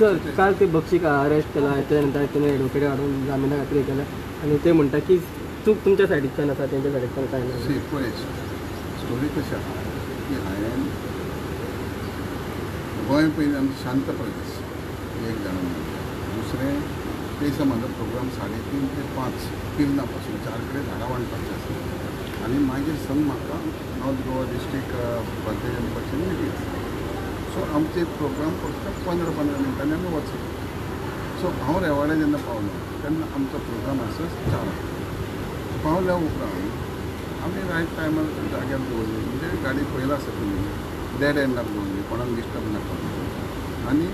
sir काल ते बक्षीक arrest केला त्यानंतर त्याने ॲडव्होकेट हाडून जामिना खातीर केला आणि ते म्हणटा की चूक तुमच्या सायडीच्यान आसा तेंच्या सायडीच्यान काय ना पळय स्टोरी कशी आसा की हांवें गोंय पयलीं आमचें शांत प्रदेश एक जाण दुसरें तेसा म्हाजो प्रोग्राम 3:30 ते 5 पिलना पासून 4 कडेन झाडां वाडपाचें आसा आनी मागीर संग म्हाका नॉर्थ गोवा डिस्ट्रिक्ट भारतीय जनता पक्षान मिटींग सो आमचे प्रोग्राम फक्त 15 मिनटांनी आमी वचप सो हांव रेवाड्या जेन्ना पावलो तेन्ना आमचो प्रोग्राम आसा 4 पावल्या उपरांत आमी रायट टायमार जाग्यार दवरली म्हणजे गाडी पयला आसा तुमी डेड एंडार दवरली कोणाक डिस्टर्ब नाका आनी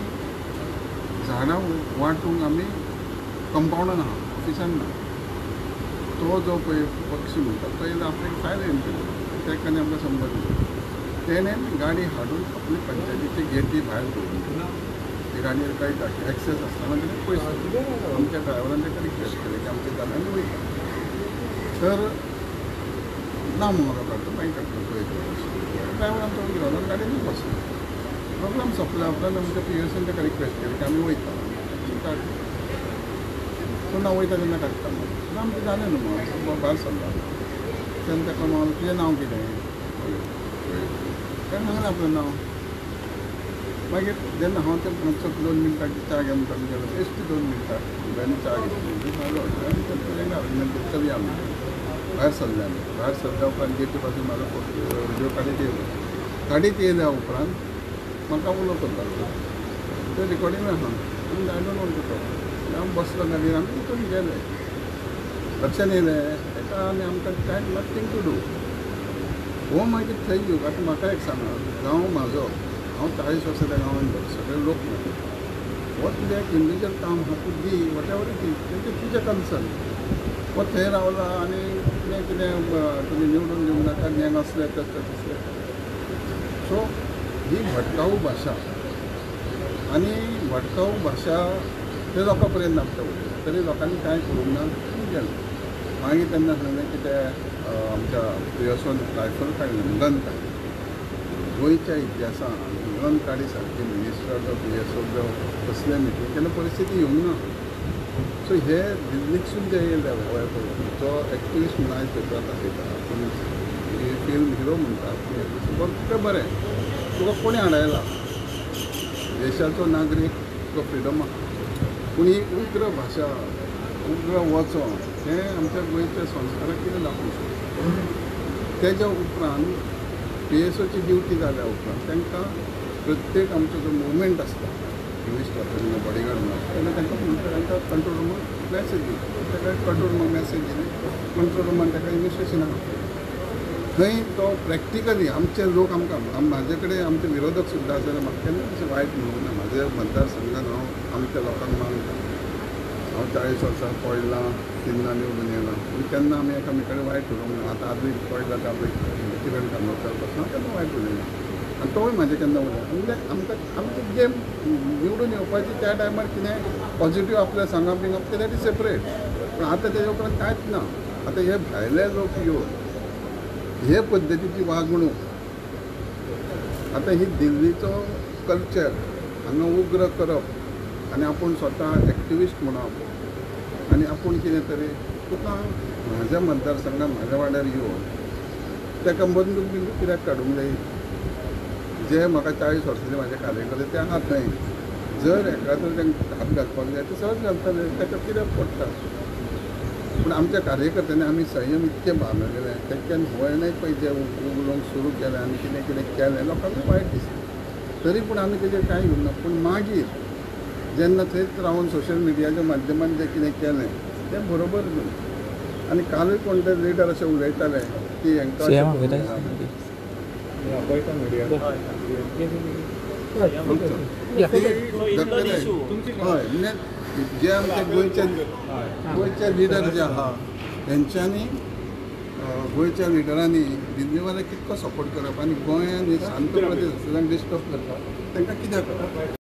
झाडां वाटूंक आमी कंपाउंडान आहा ऑफिसान ना तो जो पळय पक्षी म्हणटा तो येयला आपल्याक सायलेंट केलो तेका आनी आमकां संबंद ना तेणें गाडी हाडून आपली पंचायतीचे गेटी भायर दवरली ते गाडयेर कांय एक्सेस आसतना तेणें पयस आमच्या ड्रायव्हरान तेका रिक्वेस्ट केली की आमच्या जाग्यार वयता तर ना म्हणून काडटा मागीर काडटा पळय ड्रायव्हरान तो घरान गाडयेन बसलो प्रोग्राम सोंपल्या उपरांत आमच्या पिएसान तेका रिक्वेस्ट केली की आमी वयता पूण ना वयता तेन्ना काडटा ना आमचें जालें न्हू म्हणून भायर सरलो तेन्ना तेका म्हणून तुजें नांव कितें तेन्ना सांगलें आपलें नांव मागीर जेन्ना हांव ते मातसो 2 मिनटांची च्या घेवन कमी केलो बेश्टी 2 मिनटां दोगांनी च्या घेतली म्हाजो अरेंजमेंट चलया आमी भायर सरले आमी भायर सरल्या उपरांत गेटी पासून म्हाजो व्हिडिओ काडीत येयल्या उपरांत म्हाका उलोवप लागलो ते रिकॉर्डिंग आसा आनी I don't want to talk हांव बसलो गाडयेर आमी तितून गेले लक्षान येयलें ताका आनी आमकां कांय नथींग टू डू हो मागीर थंय येवं आतां म्हाका एक सांगा गांव म्हाजो हांव 40 वर्सां त्या गांवांत गेलो सगळे लोक म्हाजे हो तुजें एक इंडिविज्युअल काम आहा तूं the what ever it is तेंचे तुजें कन्सर्न हो थंय रावला आनी कितें कितें तुमी निवडून दिवंक नाका गँग असले तसले सो ही भटकाऊ भाशा आनी भटकाऊ भाशा ते लोकां पर्यंत नापता उरली तरी लोकांनी कांय करूंक ना गेलें मागीर तेन्ना सांगलें की ते आमच्या पिएसान रायफल काडलें गन काडलें गोंयच्या इतिहासान गन काडी सारकी मिनिस्टर पिएसो कसले मिटींग केन्ना परिस्थिती येवंक ना सो हे दिल्लीकसून जे येयले जो एक्टिविस्ट म्हणून आयज पेपर दाखयता फिल्म हिरो म्हणटा ते बरें तुका कोणी हाडयला देशाचो नागरीक तुका फ्रिडम आहा पूण ही उग्र भाशा उग्र वचोन हें आमच्या गोंयच्या संस्काराक कितें दाखोवंक शकता तेज्या उपरांत पिएसोची ड्युटी जाल्या उपरांत तांकां प्रत्येक आमचो जो मुवमेंट आसता ट्युरिस्ट वता जेन्ना बॉडीगार्ड म्हणटा तेन्ना तांकां कंट्रोल रुमान मॅसेज दिली ताका कंट्रोल रुमान मॅसेज दिली कंट्रोल रुमान ताका इन्वेस्टिगेशनाक आपयलें थंय तो प्रॅक्टिकली आमचे लोक आमकां म्हाजे कडेन आमचे विरोधक सुद्दां आसा जाल्यार म्हाका केन्ना अशें वायट म्हणूंक ना म्हाज्या मतदारसंघान हांव आमच्या लोकांक मानता हांव 40 वर्सां पडलां तेन्ना निवडून येयलां पूण केन्ना आमी एकामेका कडेन वायट उलोवंक ना आतां आजूय पडला ते आपले किरण कामोडकर पासून हांव केन्ना वायट उलयना आनी तोय म्हाजें केन्ना उलयना म्हणजे आमकां आमचें जे निवडून येवपाची त्या टायमार कितें पॉजिटीव आपलें सांगप बिंगप तें दॅट इज सेपरेट पूण आतां तेजे उपरांत कांयच ना आतां हे भायले लोक येवन हे पद्दतीची वागणूक आतां ही दिल्लीचो कल्चर हांगा उग्र करप आनी आपूण स्वता एक्टिविस्ट म्हणप आनी आपूण कितें तरी तुका म्हाज्या मतदारसंघात म्हाज्या वाड्यार येवन ताका बंदूक बिंदूक कित्याक काडूंक जाय जे म्हाका 40 वर्सांचे म्हाजे कार्यकर्ते ते आहात थंय जर एका जर तांकां हात घालपाक जाय ते सहज घालतले ताका कित्याक पडटा पूण आमच्या कार्यकर्त्यांनी आमी संयम इतके बाळगलेले तेच्यान वयणय पळय जे उलोवंक सुरू केलें आनी कितें कितें केलें लोकांक वायट दिसलें तरी पूण आमी तेजेर कांय घेवना पूण मागीर जेन्ना थंयच रावन सोशल मिडियाच्या माध्यमान जें कितें केलें तें बरोबर न्हू आनी कालूय कोण ते लिडर अशें उलयताले की हांकां हय जे आमचे गोंयचे लिडर जे आहा तेंच्यांनी गोंयच्या लिडरांनी दिल्लीवाल्याक कितको सपोर्ट करप आनी गोंयान शांत प्रदेश डिस्टर्ब करता तांकां कित्याक